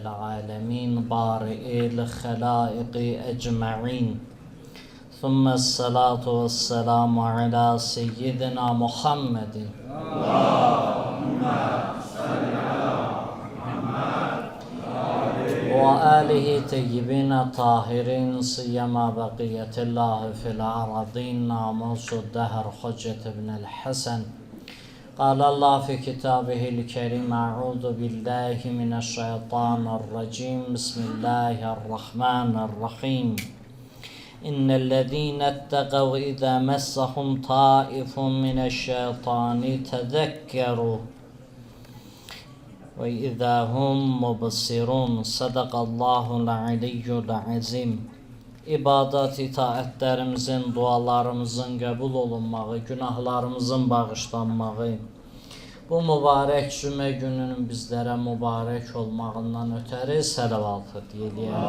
العالمين بارئ الخلائق أجمعين ثم الصلاة والسلام على سيدنا محمد وآله طيبين طاهرين سيما بقية الله في الأراضين ناموس الدهر حجة بن الحسن. قال الله في كتابه الكريم أعوذ بالله من الشيطان الرجيم بسم الله الرحمن الرحيم إن الذين اتقوا إذا مسهم طائف من الشيطان تذكروا وإذا هم مبصرون. Sadaqallahul aliyyul azim. İbadat itaətlərimizin, dualarımızın qəbul olunmağı, günahlarımızın bağışlanmağı, bu mübarək cümə gününün bizlərə mübarək olmağından ötəri sələvatı deyiləyəm.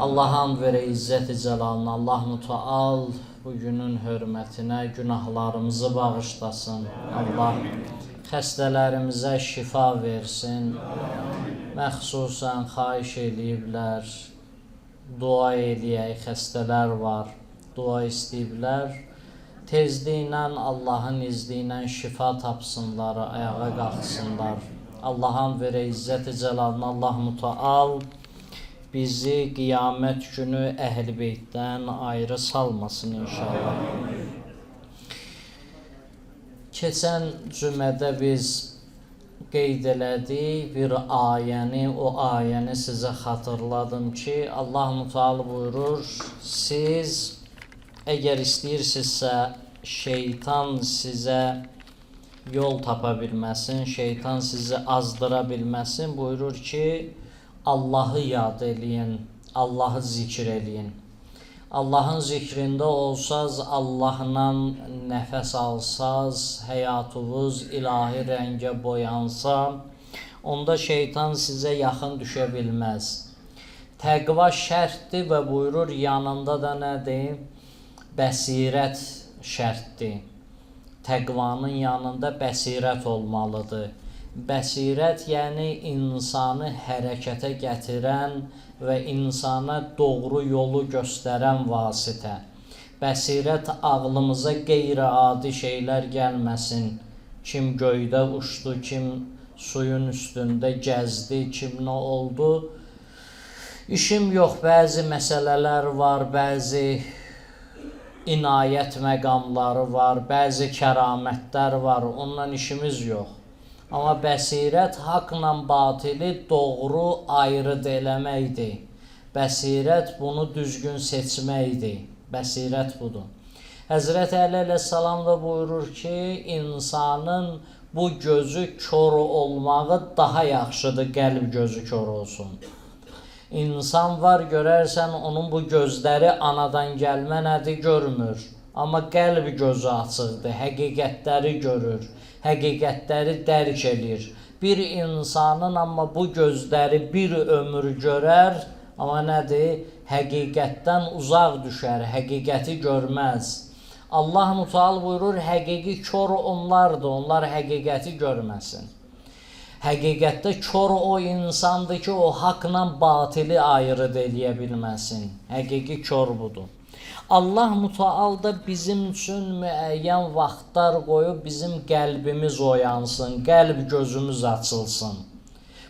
Allah'ın verə izzət-i cəlalına, Allah müteal bugünün hörmətinə günahlarımızı bağışlasın. Allah xəstələrimizə şifa versin. Məxsusən xahiş eləyiblər, dua eləyək, xəstələr var, dua istəyiblər. Tezliklə Allahın izni ilə şifa tapsınlar, ayağa qalxsınlar. Allah'ın verə izzət-i cəlalına, Allah müteal bizi qiyamət günü Əhl-i Beytdən ayrı salmasın inşallah. Keçən cümədə biz qeyd elədik bir ayəni, o ayəni sizə xatırladım ki, Allah Müteal buyurur, siz əgər istəyirsinizsə şeytan sizə yol tapa bilməsin, şeytan sizi azdıra bilməsin, buyurur ki, Allah'ı yad eləyin, Allah'ı zikr eləyin. Allah'ın zikrində olsaz, Allah'la nəfəs alsaz, həyatınız ilahi rəngə boyansa, onda şeytan sizə yaxın düşə bilməz. Təqva şərtdir və buyurur, yanında da nədir? Bəsirət şərtdir. Təqvanın yanında bəsirət olmalıdır. Bəsirət yəni insanı hərəkətə gətirən və insana doğru yolu göstərən vasitə. Bəsirət ağlımıza qeyri-adi şeylər gəlməsin. Kim göydə uçdu, kim suyun üstündə gəzdi, kim nə oldu? İşim yox, bəzi məsələlər var, bəzi inayət məqamları var, bəzi kəramətlər var, ondan işimiz yox. Amma bəsirət haqla batili doğru ayrıd eləməkdir. Bəsirət bunu düzgün seçməkdir. Bəsirət budur. Həzrəti Əli əleyhissalam da buyurur ki, insanın bu gözü kör olmağı daha yaxşıdır, qəlb gözü kör olsun. İnsan var, görərsən onun bu gözləri anadan gəlmə nədir görmür. Amma qəlb gözü açıqdır, həqiqətləri görür, həqiqətləri dərk edir. Bir insanın amma bu gözləri bir ömür görər, amma nədir? Həqiqətdən uzaq düşər, həqiqəti görməz. Allah Müteal buyurur, həqiqi kör onlardır, onlar həqiqəti görməsin. Həqiqətdə kör o insandır ki, o haqla batili ayrıd eləyə bilməsin. Həqiqi kör budur. Allah Müteal da bizim üçün müəyyən vaxtlar qoyub bizim qəlbimiz oyansın, qəlb gözümüz açılsın.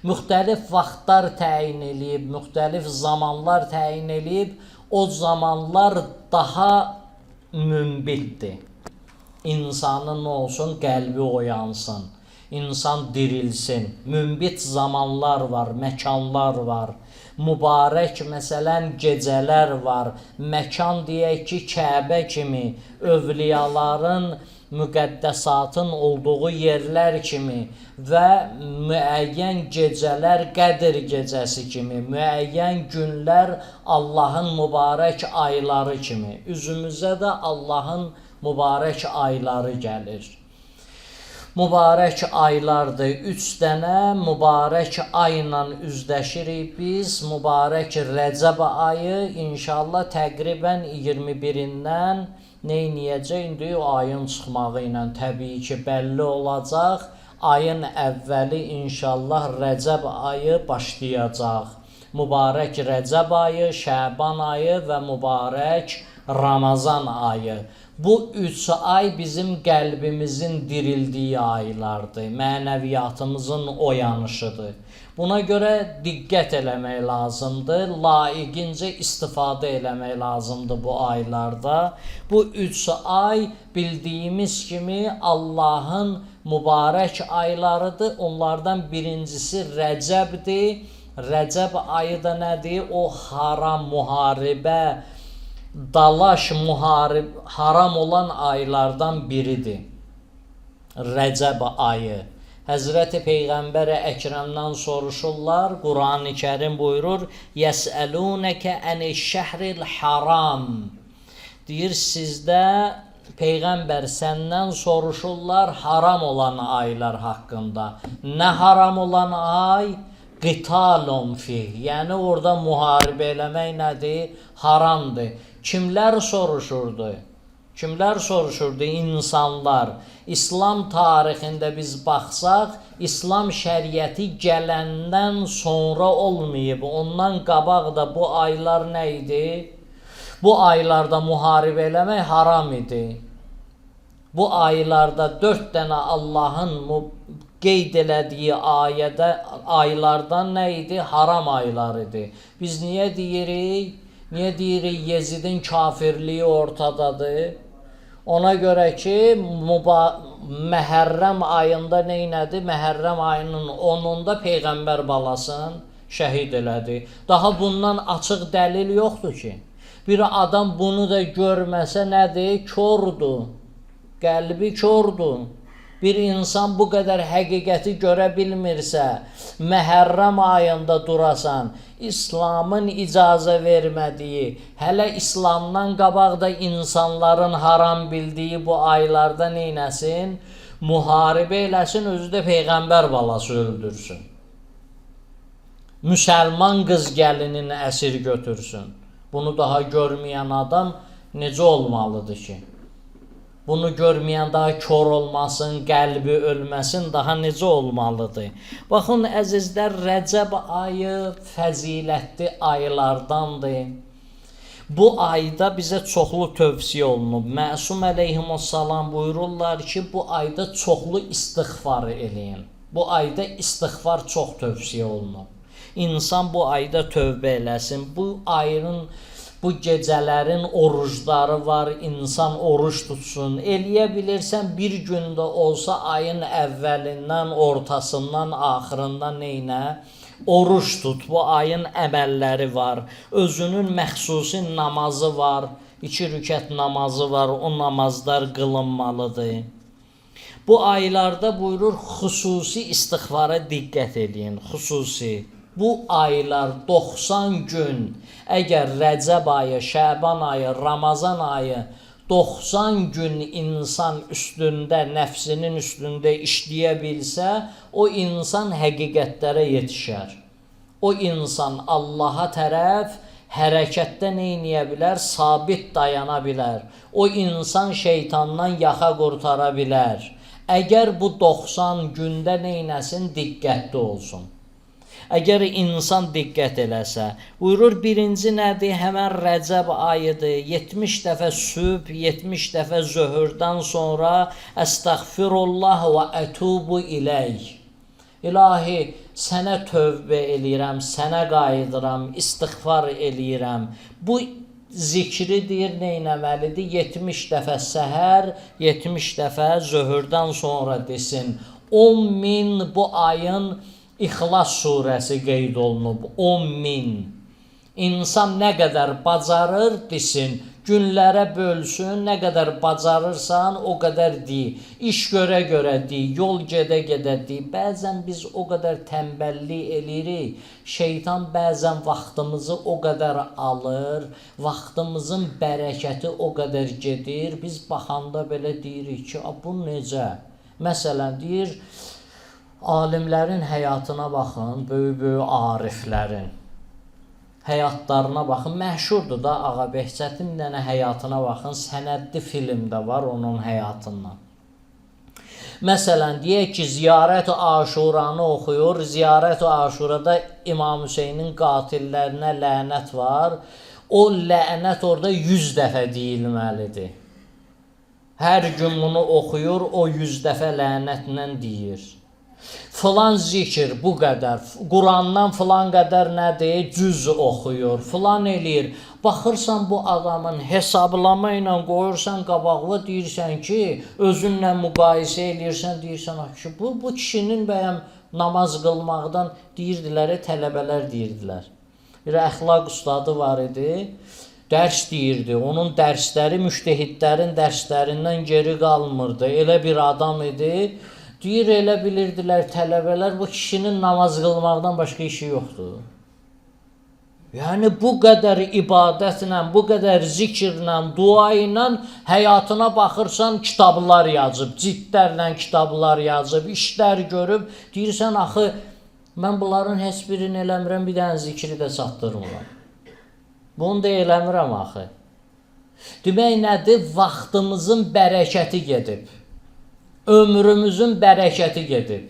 Müxtəlif vaxtlar təyin eləyib, müxtəlif zamanlar təyin eləyib, o zamanlar daha münbitdir. İnsanın nə olsun, qəlbi oyansın, insan dirilsin. Münbit zamanlar var, məkanlar var. Mübarək məsələn gecələr var. Məkan deyək ki, Kəbə kimi, övliyaların, müqəddəsatın olduğu yerlər kimi və müəyyən gecələr Qədr gecəsi kimi, müəyyən günlər Allahın mübarək ayları kimi. Üzümüzə də Allahın mübarək ayları gəlir. mübarək aylardır. 3 dənə mübarək ayla üzləşirik biz. Mübarək Rəcəb ayı inşallah təqribən 21-dən neyniyəcək? İndi o ayın çıxmağı ilə təbii ki, bəlli olacaq. Ayın əvvəli inşallah Rəcəb ayı başlayacaq. Mübarək Rəcəb ayı, Şəban ayı və mübarək Ramazan ayı. Bu 3 ay bizim qəlbimizin dirildiyi aylardır, mənəviyyatımızın oyanışıdır. Buna görə diqqət eləmək lazımdır, layiqincə istifadə eləmək lazımdır bu aylarda. Bu 3 ay bildiyimiz kimi Allahın mübarək aylarıdır. Onlardan birincisi Rəcəbdir. Rəcəb ayı da nədir? O haram, müharibə, dalaş, haram olan aylardan biridir. Rəcəb ayı. Həzrəti Peyğəmbər Əkrəmdən soruşurlar, Qur'an-ı Kərim buyurur, Yəsəlunəkə ənəş-şəhril haram. Deyir, sizdə Peyğəmbər səndən soruşurlar haram olan aylar haqqında. Nə haram olan ay? Qitalun fih. Yəni orada müharibə eləmək nədir? Haramdır. Kimlər soruşurdu? Kimlər soruşurdu? İnsanlar. İslam tarixində biz baxsaq, İslam şəriəti gələndən sonra olmayıb. Ondan qabaq da bu aylar nə idi? Bu aylarda müharibə eləmək haram idi. Bu aylarda 4 dənə Allahın qeyd elədiyi aylardan nə idi? Haram aylar idi. Biz niyə deyirik? Niyə deyirik Yezidin kafirliyi ortadadır? Ona görə ki, Məhərrəm ayında neynədi? Məhərrəm ayının 10-unda Peyğəmbər balasını şəhid elədi. Daha bundan açıq dəlil yoxdur ki. Bir adam bunu da görməsə nədir? Kördur. Qəlbi kördür. Bir insan bu qədər həqiqəti görə bilmirsə, Məhərrəm ayında durasan, İslamın icazə vermədiyi, hələ İslamdan qabaq da insanların haram bildiyi bu aylarda neynəsin? Müharibə eləsin, özü də Peyğəmbər balası öldürsün. Müsəlman qız gəlinin əsir götürsün. Bunu daha görməyən adam necə olmalıdır ki? Bunu görməyən daha kör olmasın, qəlbi ölməsin, daha necə olmalıdır? Baxın, əzizlər, Rəcəb ayı fəzilətli aylardandır. Bu ayda bizə çoxlu tövsiyə olunub. Məsum əleyhissalam buyururlar ki, bu ayda çoxlu istiğfar eləyin. Bu ayda istiğfar çox tövsiyə olunub. İnsan bu ayda tövbə eləsin. Bu gecələrin orucları var, insan oruç tutsun. Eləyə bilirsən, bir gündə olsa ayın əvvəlindən, ortasından, axırından neynə? Oruç tut. Bu ayın əməlləri var. Özünün məxsusi namazı var. 2 rükət namazı var. O namazlar qılınmalıdır. Bu aylarda buyurur, xüsusi istiğfara diqqət edin. Xüsusi. Bu aylar 90 gün, əgər Rəcəb ayı, Şəban ayı, Ramazan ayı 90 gün insan üstündə, nəfsinin üstündə işləyə bilsə, o insan həqiqətlərə yetişər. O insan Allaha tərəf hərəkətdə neyniyə bilər? Sabit dayana bilər. O insan şeytandan yaxa qurtara bilər. Əgər bu 90 gündə neynəsin? Diqqətli olsun. Əgər insan diqqət eləsə, buyurur, birinci nədir? Həmən Rəcəb ayıdır. 70 dəfə sübh, 70 dəfə zöhrdən sonra Əstəğfirullah və ətubu iləyk. İlahi, sənə tövbə eləyirəm, sənə qayıdıram, istiğfar eləyirəm. Bu zikri deyir, neynəməlidir? 70 dəfə səhər, 70 dəfə zöhrdən sonra desin. 10.000 bu ayın İxlas surəsi qeyd olunub, 10.000. İnsan nə qədər bacarır desin, günlərə bölsün, nə qədər bacarırsan o qədər dey. İş görə dey, yol gedə dey. Bəzən biz o qədər tənbəllik eləyirik. Şeytan bəzən vaxtımızı o qədər alır, vaxtımızın bərəkəti o qədər gedir. Biz baxanda belə deyirik ki, bu necə? Məsələn, deyir, alimlərin həyatına baxın, böyük-böyük ariflərin həyatlarına baxın. Məşhurdur da Ağa Behçətin bir dənə həyatına baxın. Sənədli film də var onun həyatından. Məsələn, deyək ki, Ziyarət-i Aşuranı oxuyur. Ziyarət-i Aşurada İmam Hüseynin qatillərinə lənət var. O lənət orada 100 dəfə deyilməlidir. Hər gün bunu oxuyur, o 100 dəfə lənətlə deyir. Filan zikir bu qədər, Qurandan filan qədər nədir? Cüz oxuyur, filan eləyir. Baxırsan bu adamın hesablama ilə qoyursan qabağına, deyirsən ki, özünlə müqayisə eləyirsən, deyirsən ki, bu kişinin bəyəm namaz qılmaqdan deyirdilər, tələbələr deyirdilər. Bir əxlaq ustadı var idi, dərs deyirdi. Onun dərsləri müştəhidlərin dərslərindən geri qalmırdı. Elə bir adam idi. Deyir, elə bilirdilər tələbələr, bu kişinin namaz qılmaqdan başqa işi yoxdur. Yəni, bu qədər ibadətlə, bu qədər zikirlə, dua ilə həyatına baxırsan, kitablar yazıb, cidlərlə kitablar yazıb, işlər görüb. Deyirsən, axı, mən bunların heç birini eləmirəm, bir dənə zikri də çatdırmıram. Bunu da eləmirəm, axı. Demək nədir? Vaxtımızın bərəkəti gedib. Ömrümüzün bərəkəti gedib.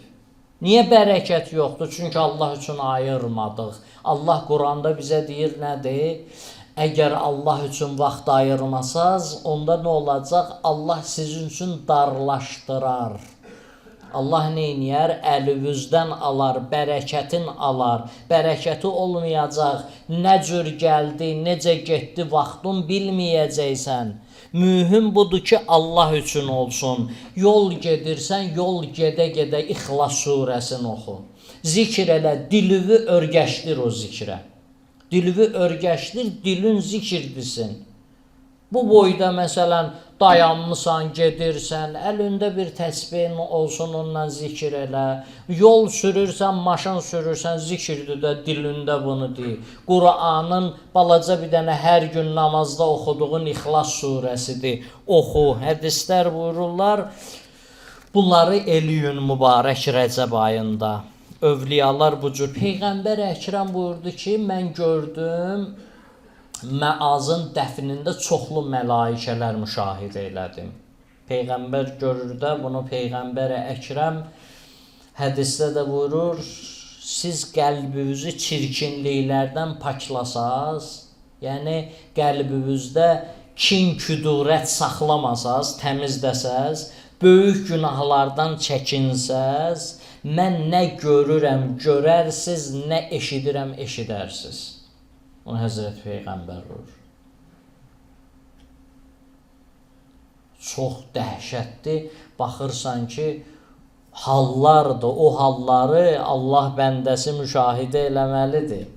Niyə bərəkət yoxdur? Çünki Allah üçün ayırmadıq. Allah Quranda bizə deyir nədir? Əgər Allah üçün vaxt ayırmasaz, onda nə olacaq? Allah sizin üçün darlaşdırar. Allah neyniyər? Əlivüzdən alar, bərəkətin alar. Bərəkəti olmayacaq. Nə cür gəldi, necə getdi vaxtın bilməyəcəksən. Mühüm budur ki, Allah üçün olsun. Yol gedirsən, yol gedə-gedə İxlas surəsini oxu. Zikr elə, dilini örgəşdir o zikrə. Dilini örgəşdir, dilin zikirdisin. Bu boyda məsələn dayanmısan, gedirsən, əlində bir təsbihin olsun, onunla zikir elə. Yol sürürsən, maşın sürürsən, zikirdir də dilində bunu deyir. Quranın balaca bir dənə hər gün namazda oxuduğun İxlas surəsidir. Oxu, hədislər buyururlar. Bunları eləyin mübarək Rəcəb ayında. Övliyalar bu cür. Peyğəmbər Əkrəm buyurdu ki, mən gördüm, Məazın dəfnində çoxlu mələikələr müşahidə elədim. Peyğəmbər görür də bunu Peyğəmbər Əkrəm hədisdə də buyurur, siz qəlbinizi çirkinliklərdən paklasaz, yəni qəlbinizdə kin, küdurət saxlamasaz, təmizdəsəz, böyük günahlardan çəkinsəz, mən nə görürəm, görərsiz, nə eşidirəm, eşidərsiz. Onu Həzrət Peyğəmbər vurur. Çox dəhşətli. Baxırsan ki, hallardır. O halları Allah bəndəsi müşahidə eləməlidir.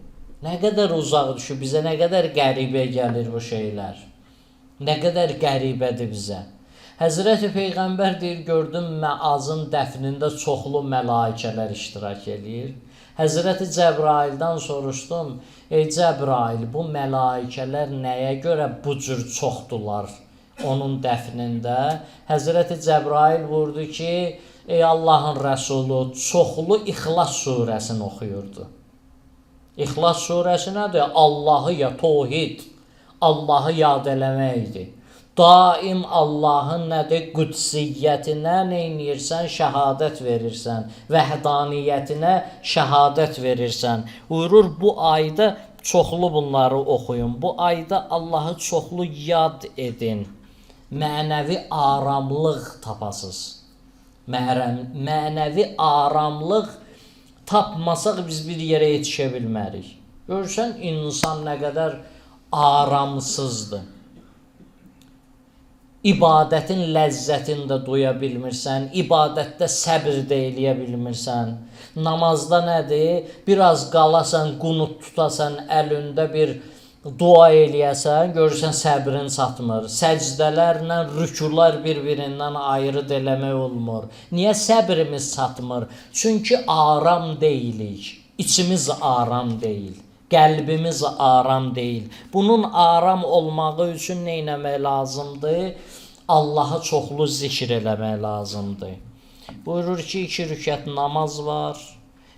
Nə qədər uzaq düşür bizə, nə qədər qəribə gəlir bu şeylər. Nə qədər qəribədir bizə. Həzrət Peyğəmbər deyir, gördüm Məazın dəfnində çoxlu mələikələr iştirak edir. Həzrəti Cəbraildən soruşdum, ey Cəbrail, bu mələikələr nəyə görə bu cür çoxdular onun dəfnində? Həzrəti Cəbrail vurdu ki, ey Allahın Rəsulu, çoxlu İxlas surəsini oxuyurdu. İxlas surəsi nədir? Allahı ya tohid, Allahı yad eləməkdir. Daim Allahın nədir? Qüdsiyyətinə neynirsən? Şəhadət verirsən. Vəhdaniyyətinə şəhadət verirsən. Buyurur, bu ayda çoxlu bunları oxuyun. Bu ayda Allahı çoxlu yad edin. Mənəvi aramlıq tapasız. Mənəvi aramlıq tapmasaq biz bir yerə yetişə bilmərik. Görürsən, insan nə qədər aramsızdır. İbadətin ləzzətini də duya bilmirsən, ibadətdə səbr də eləyə bilmirsən. Namazda nədir? Biraz qalasan, qunut tutasan, əlində bir dua eləyəsən, görürsən səbrin çatmır. Səcdələrlə rükular bir-birindən ayrı eləmək olmur. Niyə səbrimiz çatmır? Çünki aram deyilik, içimiz aram deyil. Qəlbimiz aram deyil. Bunun aram olmağı üçün nə etmək lazımdır? Allahı çoxlu zikr eləmək lazımdır. Buyurur ki, 2 rükət namaz var.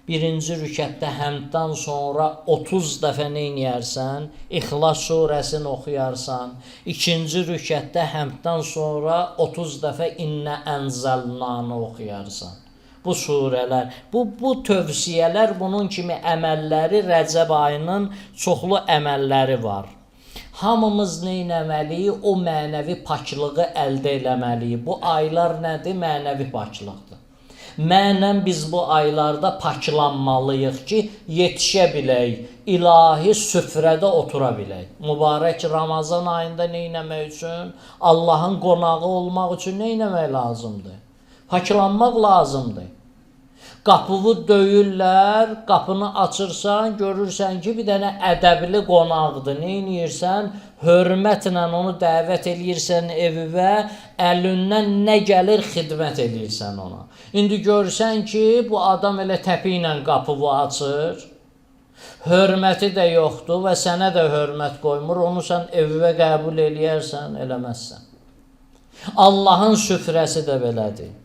Birinci rükətdə həmddən sonra 30 dəfə neyniyərsən? İxlas surəsini oxuyarsan. İkinci rükətdə həmddən sonra 30 dəfə İnnə ənzəlnanı oxuyarsan. Bu surələr, bu tövsiyələr, bunun kimi əməlləri, Rəcəb ayının çoxlu əməlləri var. Hamımız neynəməliyik? O mənəvi paklığı əldə eləməliyik. Bu aylar nədir? Mənəvi paklıqdır. Mənən biz bu aylarda paklanmalıyıq ki, yetişə bilək, ilahi süfrədə otura bilək. Mübarək Ramazan ayında neynəmək üçün? Allahın qonağı olmaq üçün neynəmək lazımdır? Paklanmaq lazımdır. Qapını döyürlər, qapını açırsan, görürsən ki, bir dənə ədəbli qonaqdır. Neynirsən? Hörmətlə onu dəvət eləyirsən evivə, əlindən nə gəlir xidmət eləyirsən ona. İndi görsən ki, bu adam elə təpi ilə qapını açır, hörməti də yoxdur və sənə də hörmət qoymur, onu sən evivə qəbul eləyərsən, eləməzsən. Allahın süfrəsi də belədir.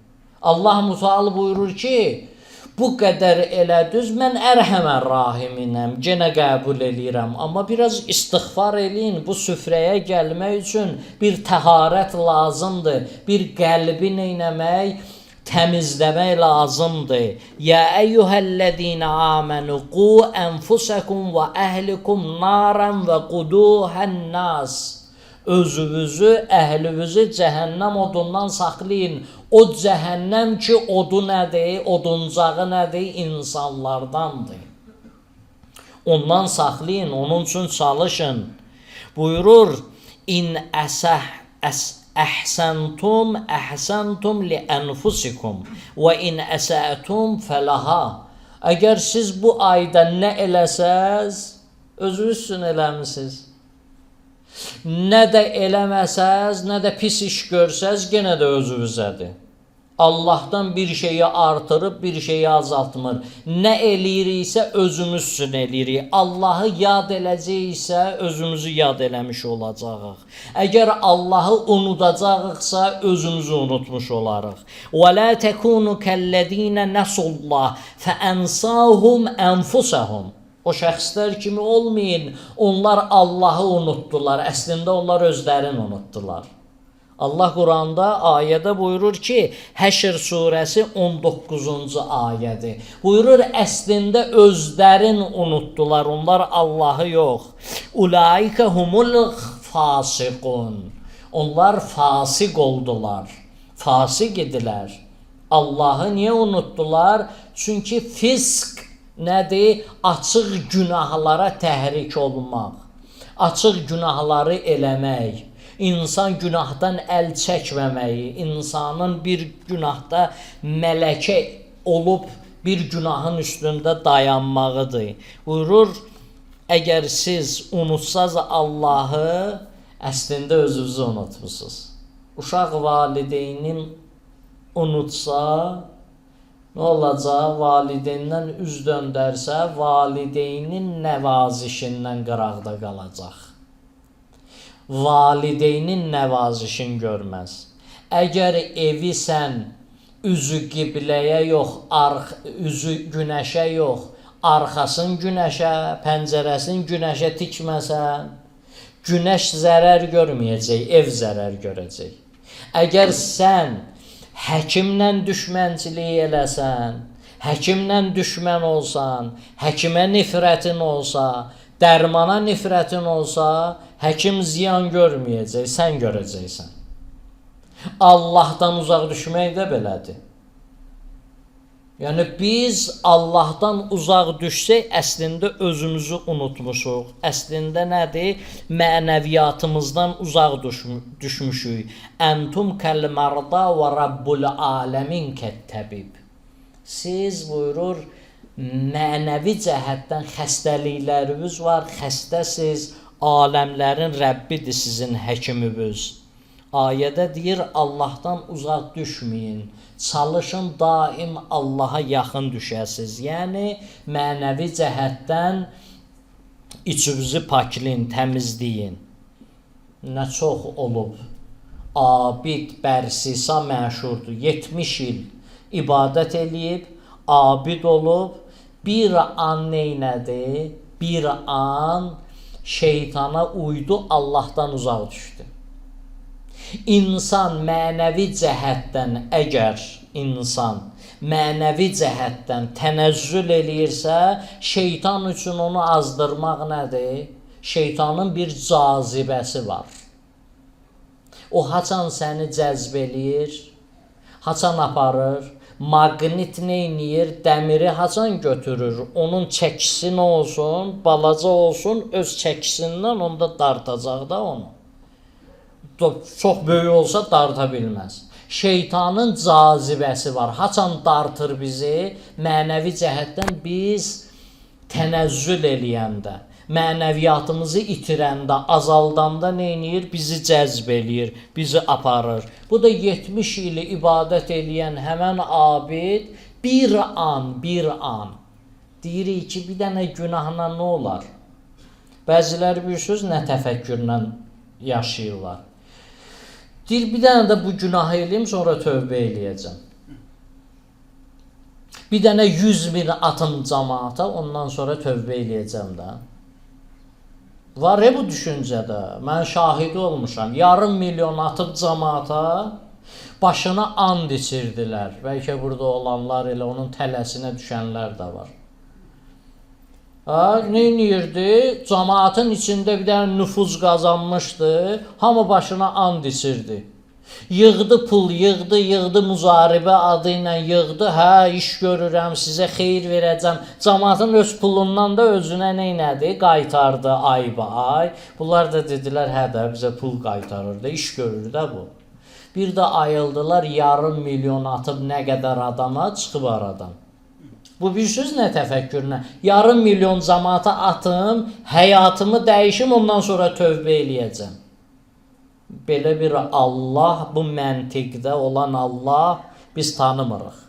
Allah Müteal buyurur ki, bu qədər elədiniz, mən ərhəmən rahiminəm, genə qəbul eləyirəm. Amma biraz istiğfar eləyin, bu süfrəyə gəlmək üçün bir təharət lazımdır, bir qəlbi neynəmək, təmizləmək lazımdır. Yə əyyuhəl-ləzīnə āmənu qu ənfusəkum və əhlikum naran və quduhən-nas. Özünüzü, əhlinizi cəhənnəm odundan saxlayın. O cəhənnəm ki, odu nədir, oduncağı nədir? İnsanlardandır. Ondan saxlayın, onun üçün çalışın. Buyurur, İn əhsəntum, əhsəntum li ənfusikum və in əsətum fələha. Əgər siz bu ayda nə eləsəz, özünüz üçün eləmişsiniz. Nə də eləməsəz, nə də pis iş görsəz, yenə də özünüzədir. Allahdan bir şeyi artırıb, bir şeyi azaltmır. Nə eləyiriksə, özümüz üçün eləyirik. Allahı yad eləcəksə, özümüzü yad eləmiş olacağıq. Əgər Allahı unudacaqsa, özümüzü unutmuş olarıq. وَلَا تَكُونُ كَالَّذ۪ينَ نَسُوا اللّٰهِ فَأَنْسَاهُمْ أَنْفُسَهُمْ. O şəxslər kimi olmayın, onlar Allahı unutdular, əslində onlar özlərini unutdular. Allah Quranda ayədə buyurur ki, Həşr surəsi 19-cu ayədir. Buyurur, əslində özlərin unutdular, onlar Allahı yox. Ulaikə humul fasiqun. Onlar fasiq oldular, fasiq idilər. Allahı niyə unutdular? Çünki fisk nədir? Açıq günahlara təhrik olmaq, açıq günahları eləmək, insan günahdan əl çəkməməyi, insanın bir günahda mələkə olub bir günahın üstündə dayanmağıdır. Buyurur, əgər siz unutsaz Allahı, əslində özünüzü unutmuşsunuz. Uşaq valideynin unutsa, nə olacaq? Valideyndən üz döndərsə, valideynin nəvazişindən qıraqda qalacaq. Valideynin nəvazişini görməz. Əgər evi sən üzü qibləyə yox, üzü günəşə yox, arxasın günəşə, pəncərəsin günəşə tikməsən, günəş zərər görməyəcək, ev zərər görəcək. Əgər sən həkimlə düşmənçilik eləsən, həkimlə düşmən olsan, həkimə nifrətin olsa, dərmana nifrətin olsa, həkim ziyan görməyəcək, sən görəcəksən. Allahdan uzaq düşmək də belədir. Yəni biz Allahdan uzaq düşsək, əslində özümüzü unutmuşuq. Əslində nədir? Mənəviyyatımızdan uzaq düşmüşük. Əntum kəl-mərda və Rabbul aləmin kəttəbib. Siz buyurur, mənəvi cəhətdən xəstəlikləriniz var, xəstəsiz, aləmlərin Rəbbidir sizin həkiminiz. Ayədə deyir, Allahdan uzaq düşməyin. Çalışın daim Allaha yaxın düşəsiz. Yəni, mənəvi cəhətdən içinizi paklayın, təmizləyin. Nə çox olub. Abid Bərsisa məşhurdur. 70 il ibadət eləyib, abid olub, bir an neynədi? Bir an şeytana uydu, Allahdan uzaq düşdü. İnsan mənəvi cəhətdən, əgər insan mənəvi cəhətdən tənəzzül eləyirsə, şeytan üçün onu azdırmaq nədir? Şeytanın bir cazibəsi var. O haçan səni cəzb eləyir, haçan aparır, maqnit neyniyir, dəmiri haçan götürür, onun çəkisi nə olsun, balaca olsun, öz çəkisindən onda dartacaq da onu. Çox böyük olsa darta bilməz. Şeytanın cazibəsi var. Haçan dartır bizi, mənəvi cəhətdən biz tənəzzül eləyəndə, mənəviyyatımızı itirəndə, azaldanda neyniyir? Bizi cəzb eləyir, bizi aparır. Bu da 70 ili ibadət eləyən həmən abid bir an deyirik ki, bir dənə günahla nə olar? Bəziləri bilirsiniz, nə təfəkkürlə yaşayırlar. Deyir, bir dənə də bu günahı eləyim, sonra tövbə eləyəcəm. Bir dənə 100.000 atım cəmaata, ondan sonra tövbə eləyəcəm də. Var bu düşüncədə. Mən şahidi olmuşam. Yarım milyon atıb cəmaata, başına and içirdilər. Bəlkə burada olanlar elə onun tələsinə düşənlər də var. Neyniyirdi? Cəmaatın içində bir dənə nüfuz qazanmışdı. Hamı başına and içirdi. Yığdı pul, yığdı müzaribə adı ilə yığdı. Hə, iş görürəm, sizə xeyir verəcəm. Cəmaatın öz pulundan da özünə neynədi? Qaytardı ay. Bunlar da dedilər, hə də bizə pul qaytarır da, iş görür də bu. Bir də ayıldılar, yarım milyon atıb nə qədər adama çıxıb aradan. Bu bir söz nə təfəkkürünə? Yarım milyon cəmaata atım, həyatımı dəyişim, ondan sonra tövbə eləyəcəm. Belə bir Allah, bu məntiqdə olan Allah biz tanımırıq.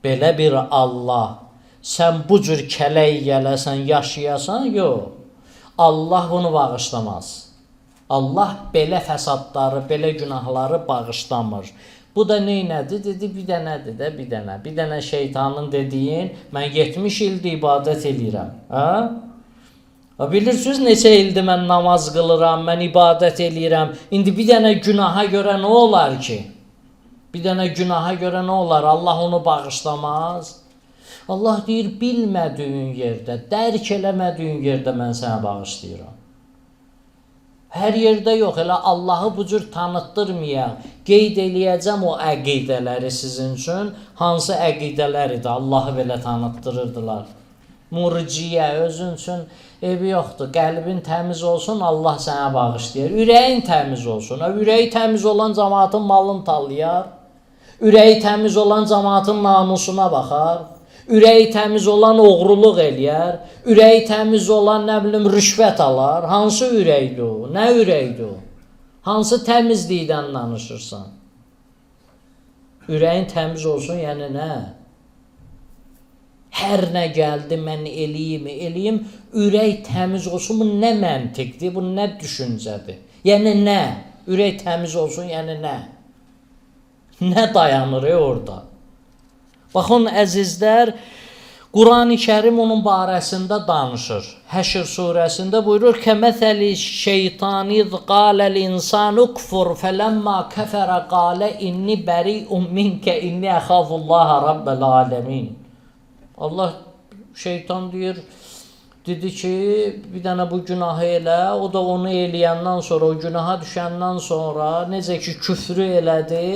Belə bir Allah, sən bu cür kələk gələsən, yaşayasan, yox. Allah bunu bağışlamaz. Allah belə fəsadları, belə günahları bağışlamır. Bu da neynədir? Dedi, bir dənədir də, bir dənə. Bir dənə şeytanın dediyin, mən 70 ildir ibadət eləyirəm. Bilirsiniz, neçə ildir mən namaz qılıram, mən ibadət eləyirəm. İndi bir dənə günaha görə nə olar ki? Bir dənə günaha görə nə olar? Allah onu bağışlamaz. Allah deyir, bilmədiyin yerdə, dərk eləmədiyin yerdə mən sənə bağışlayıram. Hər yerdə yox, elə Allahı bu cür tanıtdırmayaq. Qeyd eləyəcəm o əqidələri sizin üçün. Hansı əqidələr idi? Allahı belə tanıtdırırdılar. Murciyə, özün üçün evi yoxdur. Qəlbin təmiz olsun, Allah sənə bağışlayır. Ürəyin təmiz olsun. Ürəyi təmiz olan cəmaatın malını tallayar. Ürəyi təmiz olan cəmaatın namusuna baxar. Ürəyi təmiz olan oğruluq eləyər. Ürəyi təmiz olan, nə bilim, rüşvət alar. Hansı ürəkdir o? Nə ürəkdir o? Hansı təmizlikdən danışırsan? Ürəyin təmiz olsun, yəni nə? Hər nə gəldi, mən eləyim. Ürək təmiz olsun, bu nə məntiqdir, bu nə düşüncədir? Yəni nə? Ürək təmiz olsun, yəni nə? Nə dayanır orada? Baxın, əzizlər, Quran-ı Kərim onun barəsində danışır. Həşr surəsində buyurur, kəməthəli şeytani iz qaləl insanu kfur fələmmə kəfərə qalə inni bəri'un minkə inni əxafullaha rabbəl aləmin. Allah, şeytan deyir, dedi ki, bir dənə bu günahı elə, o da onu eləyəndən sonra, o günaha düşəndən sonra, necə ki küfrü elədi,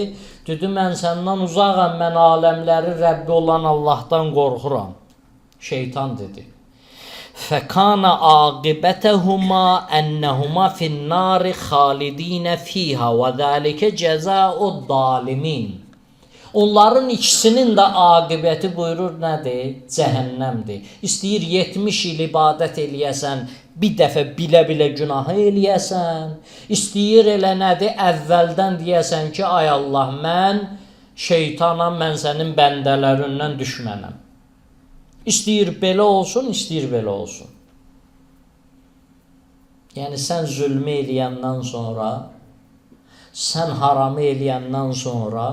dedi, mən səndən uzağam, mən aləmləri Rəbbi olan Allahdan qorxuram. Şeytan dedi. Fəkana aqibətəhuma ennəhuma finnari xalidinə fiyhə və zəlikə cəzəud dalimin. Onların ikisinin də aqibəti buyurur nədir? Cəhənnəmdir. İstəyir 70 il ibadət eləyəsən, bir dəfə bilə-bilə günahı eləyəsən. İstəyir elə nədir? Əvvəldən deyəsən ki, ay Allah, mən şeytanam, mən sənin bəndələrindən düşmənəm. İstəyir belə olsun, istəyir belə olsun. Yəni, sən zülmü eləyəndən sonra, sən haramı eləyəndən sonra,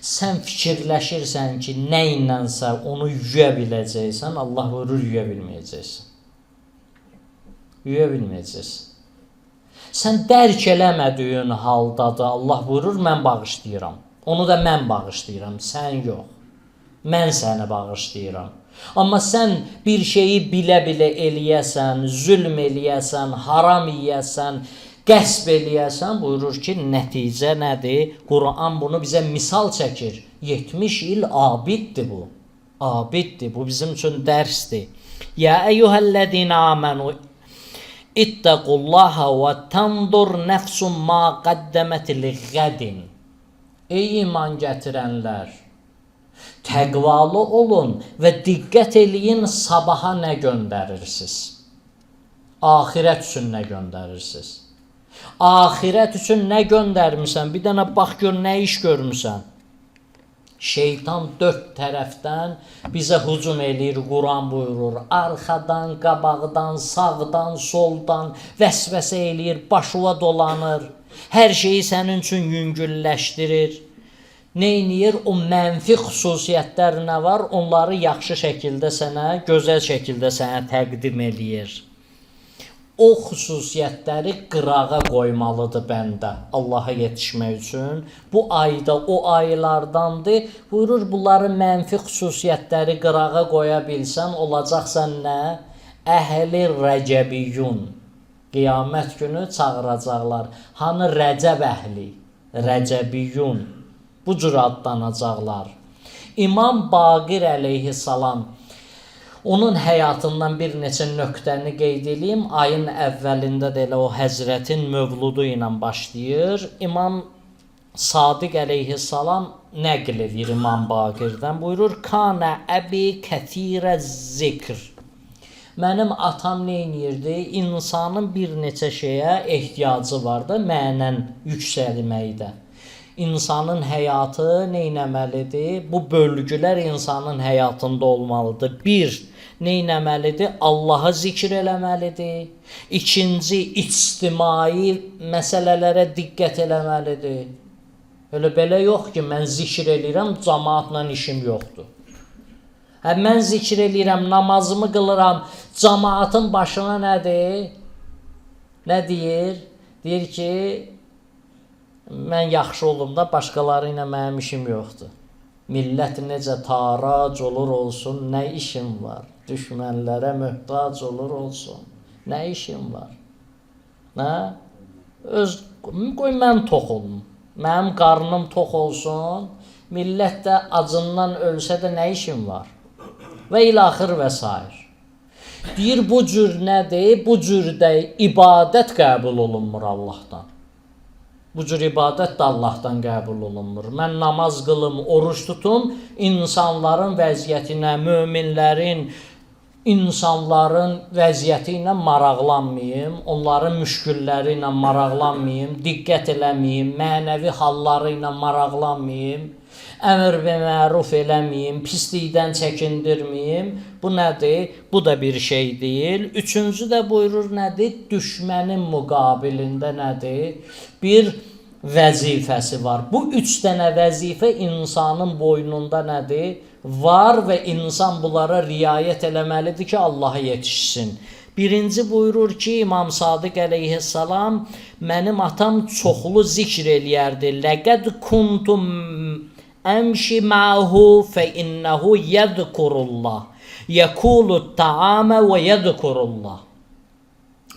Sən fikirləşirsən ki, nə ilənsə onu yuya biləcəksən, Allah vurur, yuya bilməyəcəksən. Yuya bilməyəcəksən. Sən dərk eləmədiyin haldadır, Allah vurur, mən bağışlayıram. Onu da mən bağışlayıram, sən yox. Mən səni bağışlayıram. Amma sən bir şeyi bilə-bilə eləyəsən, zülm eləyəsən, haram yeyəsən, qəsb eləyəsən, buyurur ki, nəticə nədir? Quran bunu bizə misal çəkir. 70 il abiddir bu. Abiddir. Bu bizim üçün dərsdir. Ya eyyuhəl-ləzina amanu ittaqullaha və tandur nəfsun ma qaddəmət liğədin. Ey iman gətirənlər, təqvalı olun və diqqət eləyin sabaha nə göndərirsiniz? Axirət üçün nə göndərirsiniz? Axirət üçün nə göndərmirsən? Bir dənə bax gör, nə iş görmüsən? Şeytan dörd tərəfdən bizə hücum eləyir, Quran buyurur. Arxadan, qabaqdan, sağdan, soldan vəsvəsə eləyir, başına dolanır. Hər şeyi sənin üçün yüngülləşdirir. Neyniyir? O mənfi xüsusiyyətlər nə var? Onları yaxşı şəkildə sənə, gözəl şəkildə sənə təqdim eləyir. O xüsusiyyətləri qırağa qoymalıdır bəndə Allaha yetişmək üçün. Bu ayda o aylardandır. Buyurur, bunları mənfi xüsusiyyətləri qırağa qoya bilsən, olacaqsan nə? Əhli rəcəbiyyun. Qiyamət günü çağıracaqlar. Hanı rəcəb əhli? Rəcəbiyyun. Bu cür adlanacaqlar. İmam Baqir əleyhissalam, onun həyatından bir neçə nöqtəni qeyd edeyim. Ayın əvvəlində də elə o həzrətin mövludu ilə başlayır. İmam Sadiq əleyhissalam nəql edir İmam Baqirdən. Buyurur, Kana əbi kəthirə zikr. Mənim atam neynirdi? İnsanın bir neçə şeyə ehtiyacı var da mənən yüksəlməkdə. İnsanın həyatı neynəməlidir? Bu bölgülər insanın həyatında olmalıdır. Bir, neynəməlidir? Allah'a zikr eləməlidir. İkinci, ictimai məsələlərə diqqət eləməlidir. Öyle belə yox ki, mən zikr eləyirəm, cəmaatla işim yoxdur. Mən zikr eləyirəm, namazımı qılıram, cəmaatın başına nədir? Nə deyir? Deyir ki, mən yaxşı olum da, başqaları ilə mənim işim yoxdur. Millət necə tarac olur olsun, nə işim var? Düşmənlərə möhtac olur olsun, nə işim var? Nə? Qoy mən tox olum, mənim qarnım tox olsun, millət də acından ölsə də nə işim var? Və ilaxır və s. Deyir, bu cür nədir? Bu cürdə ibadət qəbul olunmur Allahdan. Bu cür ibadət də Allahdan qəbul olunmur. Mən namaz qılım, oruç tutum, insanların vəziyyətinə, möminlərin, insanların vəziyyəti ilə maraqlanmayım, onların müşkülləri ilə maraqlanmayım, diqqət eləməyim, mənəvi halları ilə maraqlanmayım, əmr və məruf eləməyim, pislikdən çəkindirməyim. Bu nədir? Bu da bir şey deyil. Üçüncü də buyurur nədir? Düşmənin müqabilində nədir? Bir vəzifəsi var. Bu üç dənə vəzifə insanın boynunda nədir? Var və insan bunlara riayət eləməlidir ki, Allaha yetişsin. Birinci buyurur ki, İmam Sadiq əleyhissalam, mənim atam çoxlu zikr eləyərdi. Ləqəd kuntum əmşi məhu fə innəhu yədkurullah. Yəkulud ta'amə və yədkurullah.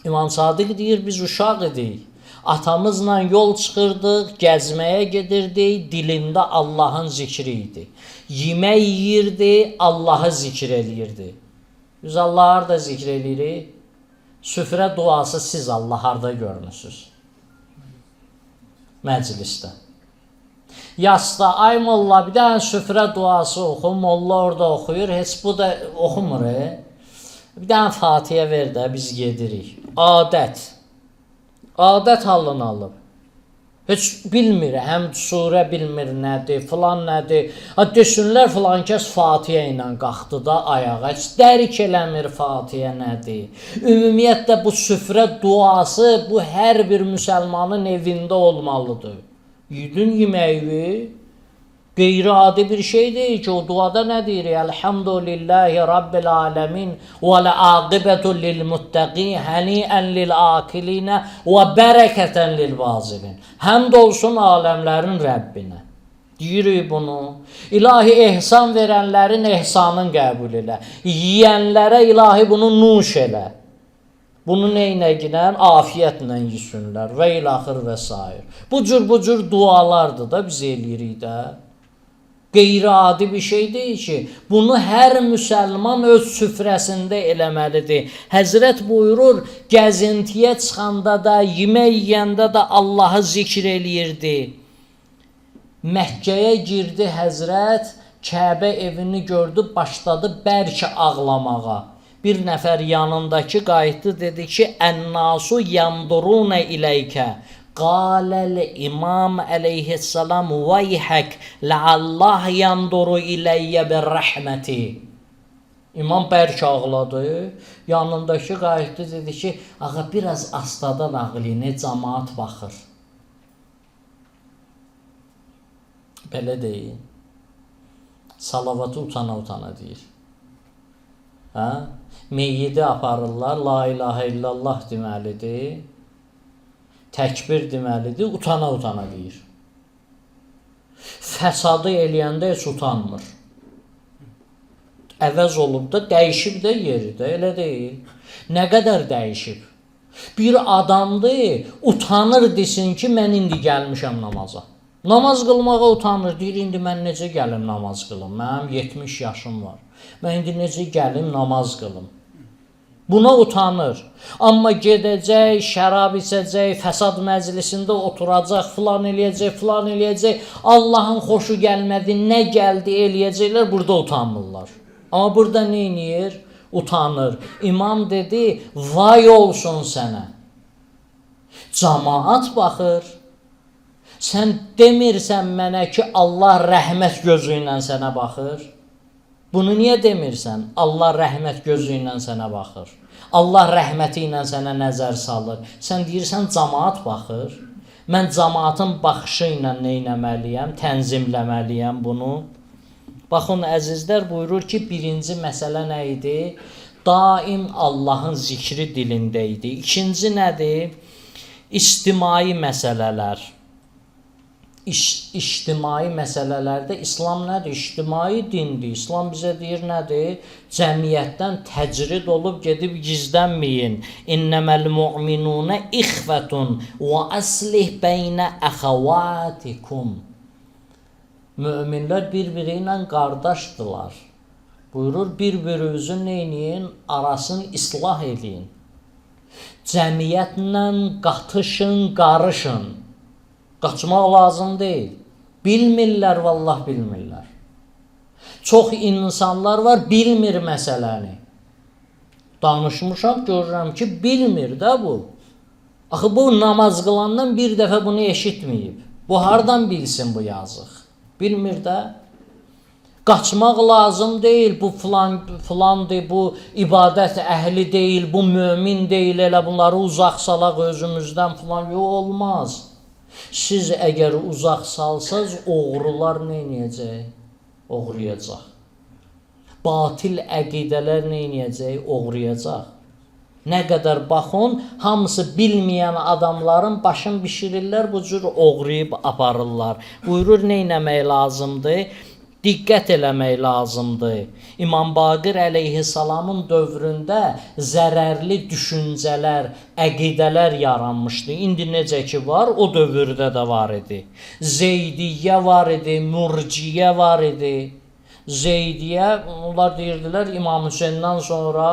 İmam Sadiq deyir, biz uşaq idik. Atamızla yol çıxırdıq, gəzməyə gedirdik, dilində Allahın zikri idi. Yemək yeyirdi, Allahı zikr eləyirdi. Biz Allahı harda zikr eləyirik? Süfrə duası siz Allah harda görmüsünüz? Məclisdə. Yasda, ay molla, bir dənə süfrə duası oxu, molla orada oxuyur, heç bu da oxumur. Bir dənə Fatihə ver də, biz gedirik. Adət. Adət halını alıb. Heç bilmir, həm surə bilmir nədir, filan nədir. Desinlər filan kəs Fatihə ilə qalxdı da ayağa, heç dərik eləmir Fatihə nədir. Ümumiyyətlə bu süfrə duası bu hər bir müsəlmanın evində olmalıdır. Yedin yeməyi, Qeyri-adi bir şey deyil ki, o duada nə deyir? Elhamdülillahi Rabbil alemin və l-aqibətu lil-muttəqin həniyən lil-akilinə və bərəkətən lil-vazilin. Həmd olsun aləmlərin Rəbbinə. Deyirik bunu. İlahi ehsan verənlərin ehsanın qəbul elə. Yiyənlərə ilahi bunu nuş elə. Bunu neynəginə? Afiyyətlə yesinlər və ilaxır və s. Bu cür dualardır da biz eləyirik də. Qeyri-adi bir şey deyil ki, bunu hər müsəlman öz süfrəsində eləməlidir. Həzrət buyurur, gəzintiyə çıxanda da, yemək yeyəndə də Allahı zikr eləyirdi. Məkkəyə girdi Həzrət, Kəbə evini gördü, başladı bəlkə ağlamağa. Bir nəfər yanındakı qayıtdı, dedi ki, Ən-nasu yandurunə iləykə. Qaləl İmam əleyhissalam vayhək ləallah yanduru iləyyə bir rəhməti. İmam bərk ağladı. Yanındakı qayıtdı, dedi ki, ağa biraz astadan ağlayın, cəmaat baxır. Belə deyil. Salavatı utana deyir. Hə? Meyyidi aparırlar, la ilahə illallah deməlidir. Təkbir deməlidir, utana deyir. Fəsadı eləyəndə heç utanmır. Əvəz olub da, dəyişib də yeri də, elə deyil. Nə qədər dəyişib? Bir adamdır, utanır desin ki, mən indi gəlmişəm namaza. Namaz qılmağa utanır, deyir, indi mən necə gəlim namaz qılım? Mənim 70 yaşım var. Mən indi necə gəlim namaz qılım? Buna utanır. Amma gedəcək, şərab içəcək, fəsad məclisində oturacaq, filan eləyəcək. Allahın xoşu gəlmədi, nə gəldi eləyəcəklər, burada utanmırlar. Amma burada nə eləyir? Utanır. İmam dedi, vay olsun sənə. Cəmaat baxır. Sən demirsən mənə ki, Allah rəhmət gözü ilə sənə baxır. Bunu niyə demirsən? Allah rəhmət gözü ilə sənə baxır. Allah rəhməti ilə sənə nəzər salır. Sən deyirsən, cəmaat baxır. Mən cəmaatın baxışı ilə neynəməliyəm? Tənzimləməliyəm bunu. Baxın, əzizlər buyurur ki, birinci məsələ nə idi? Daim Allahın zikri dilində idi. İkinci nədir? İctimai məsələlər. İctimai məsələlərdə İslam nədir? İctimai dindir. İslam bizə deyir nədir? Cəmiyyətdən təcrid olub gedib gizlənməyin. İnnəməl mu'minunə ixvətun və əslih beynə əxəvatikum. Möminlər bir-biri ilə qardaşdılar. Buyurur, bir-birinizin neyləyin? Arasını islah edin. Cəmiyyətlə qatışın, qarışın. Qaçmaq lazım deyil. Bilmirlər, vallah bilmirlər. Çox insanlar var, bilmir məsələni. Danışmışam, görürəm ki, bilmir də bu. Axı, bu namaz qılandan bir dəfə bunu eşitməyib. Bu, hardan bilsin bu yazıq? Bilmir də. Qaçmaq lazım deyil, bu filandır, bu ibadət əhli deyil, bu mömin deyil, elə bunları uzaq salaq özümüzdən filan, yox, olmaz. Siz əgər uzaq salsaz, oğrular neynəyəcək? Oğruyacaq. Batil əqidələr neynəyəcək? Oğruyacaq. Nə qədər baxın, hamısı bilməyən adamların başını bişirirlər, bu cür oğruyub aparırlar. Buyurur, neynəmək lazımdır? Diqqət eləmək lazımdır. İmam Baqir əleyhissalamın dövründə zərərli düşüncələr, əqidələr yaranmışdı. İndi necə ki var, o dövrdə də var idi. Zeydiyyə var idi, murciyə var idi. Zeydiyyə, onlar deyirdilər, İmam Hüseyndən sonra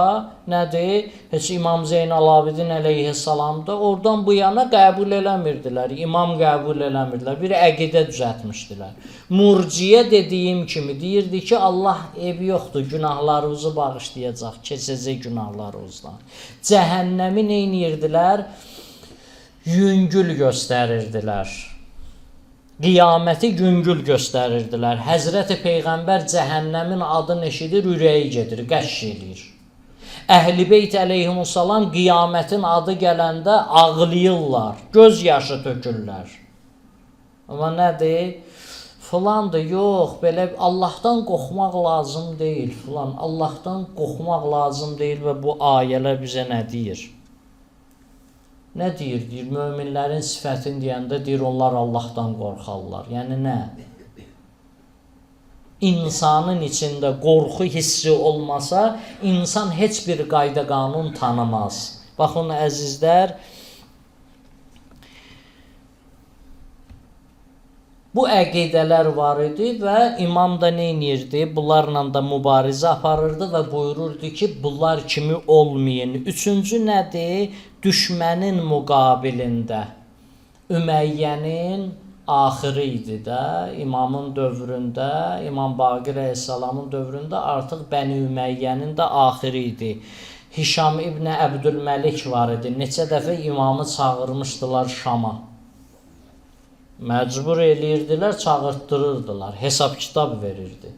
nədir? Heç İmam Zeynal-Abidin əleyhissalam da oradan bu yana qəbul eləmirdilər. İmam qəbul eləmirdilər. Bir əqidə düzətmişdilər. Murciyə dediyim kimi deyirdi ki, Allah evi yoxdur, günahlarınızı bağışlayacaq, keçəcək günahlarınızdan. Cəhənnəmi neynirdilər? Yüngül göstərirdilər. Qiyaməti yüngül göstərirdilər. Həzrəti Peyğəmbər cəhənnəmin adını eşidir, ürəyi gedir, qəşş eləyir. Əhl-i Beyt əleyhissalam qiyamətin adı gələndə ağlayırlar, göz yaşı tökürlər. Amma nədir? Filandır, yox, belə Allahdan qorxmaq lazım deyil filan. Allahdan qorxmaq lazım deyil və bu ayələr bizə nə deyir? Nə deyir? Deyir, möminlərin sifətini deyəndə deyir, onlar Allahdan qorxarlar. Yəni nə? İnsanın içində qorxu hissi olmasa, insan heç bir qayda qanun tanımaz. Baxın, əzizlər, bu əqidələr var idi və imam da nə edirdi? Bunlarla da mübarizə aparırdı və buyururdu ki, bunlar kimi olmayın. Üçüncü nədir? Düşmənin müqabilində Üməyyənin axırı idi də, imamın dövründə, İmam Baqir əleyhissalamın dövründə artıq Bəni Üməyyənin də axırı idi. Hişam ibn Əbdülməlik var idi. Neçə dəfə imamı çağırmışdılar Şama. Məcbur eləyirdilər, çağırtdırırdılar, hesab kitab verirdi.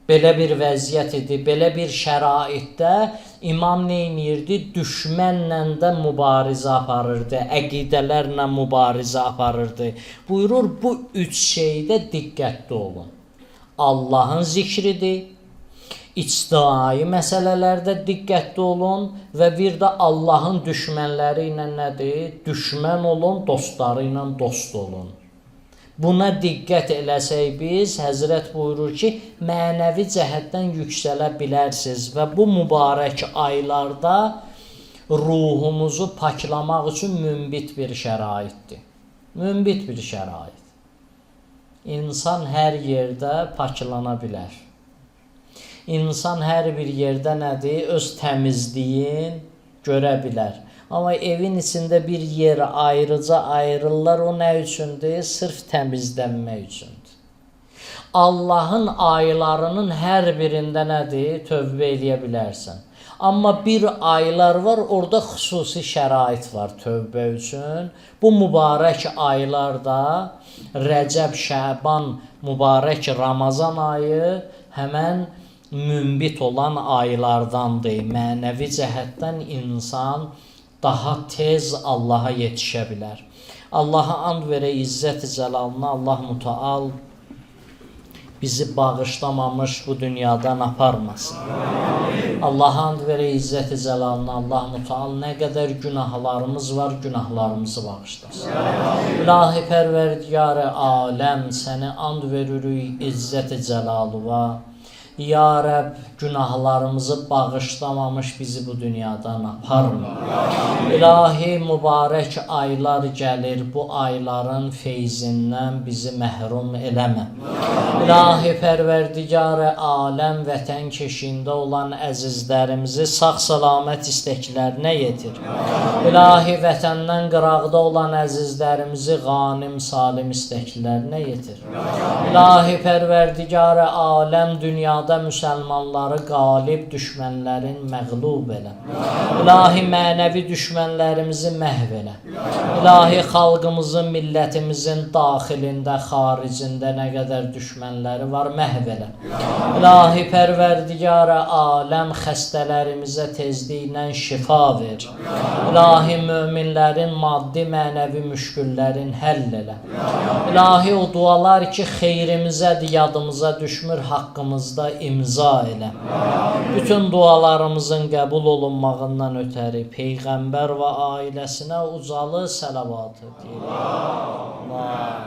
Belə bir vəziyyət idi, belə bir şəraitdə imam nə edirdi? Düşmənlə də mübarizə aparırdı, əqidələrlə mübarizə aparırdı. Buyurur, bu üç şeydə diqqətli olun. Allahın zikridir, ictimai məsələlərdə diqqətli olun və bir də Allahın düşmənləri ilə nədir? Düşmən olun, dostları ilə dost olun. Buna diqqət eləsək biz, Həzrət buyurur ki, mənəvi cəhətdən yüksələ bilərsiniz və bu mübarək aylarda ruhumuzu paklamaq üçün münbit bir şəraitdir. Münbit bir şərait. İnsan hər yerdə paklana bilər. İnsan hər bir yerdə nədir? Öz təmizliyin görə bilər. Amma evin içində bir yer ayrıca ayrılırlar, o nə üçündür? Sırf təmizlənmək üçündür. Allahın aylarının hər birində nədir? Tövbə eləyə bilərsən. Amma bir aylar var, orada xüsusi şərait var tövbə üçün. Bu mübarək aylarda Rəcəb, Şəban, mübarək Ramazan ayı həmən münbit olan aylardandır. Mənəvi cəhətdən insan daha tez Allaha yetişə bilər. Allaha and verə izzət-i cəlalına, Allah mütəal bizi bağışlamamış bu dünyadan aparmasın. Allaha and verə izzət-i cəlalına, Allah mütəal nə qədər günahlarımız var, günahlarımızı bağışlasın. İlahi pərverdigarı aləm, səni and veririk izzət-i cəlalıva. Ya Rəbb, günahlarımızı bağışlamamış bizi bu dünyadan aparmır. İlahi, mübarək aylar gəlir, bu ayların feyzindən bizi məhrum eləmə. İlahi, pərverdigar-ı aləm, vətən keşiyində olan əzizlərimizi sağ-salamət istəklərinə yetir. İlahi, vətəndən qıraqda olan əzizlərimizi qanim, salim istəklərinə yetir. İlahi, pərverdigar-ı aləm, dünyada müsəlmanları qalib, düşmənlərin məğlub elə. İlahi, mənəvi düşmənlərimizi məhv elə. İlahi, xalqımızın, millətimizin daxilində, xaricində nə qədər düşmənləri var, məhv elə. İlahi, pərverdigar-ı aləm, xəstələrimizə tezliklə şifa ver. İlahi, möminlərin maddi, mənəvi müşküllərin həll elə. İlahi, o dualar ki, xeyrimizədir, yadımıza düşmür, haqqımızda imza elə. Bütün dualarımızın qəbul olunmağından ötəri Peyğəmbər və ailəsinə ucalı səlavatı deyil. Allah.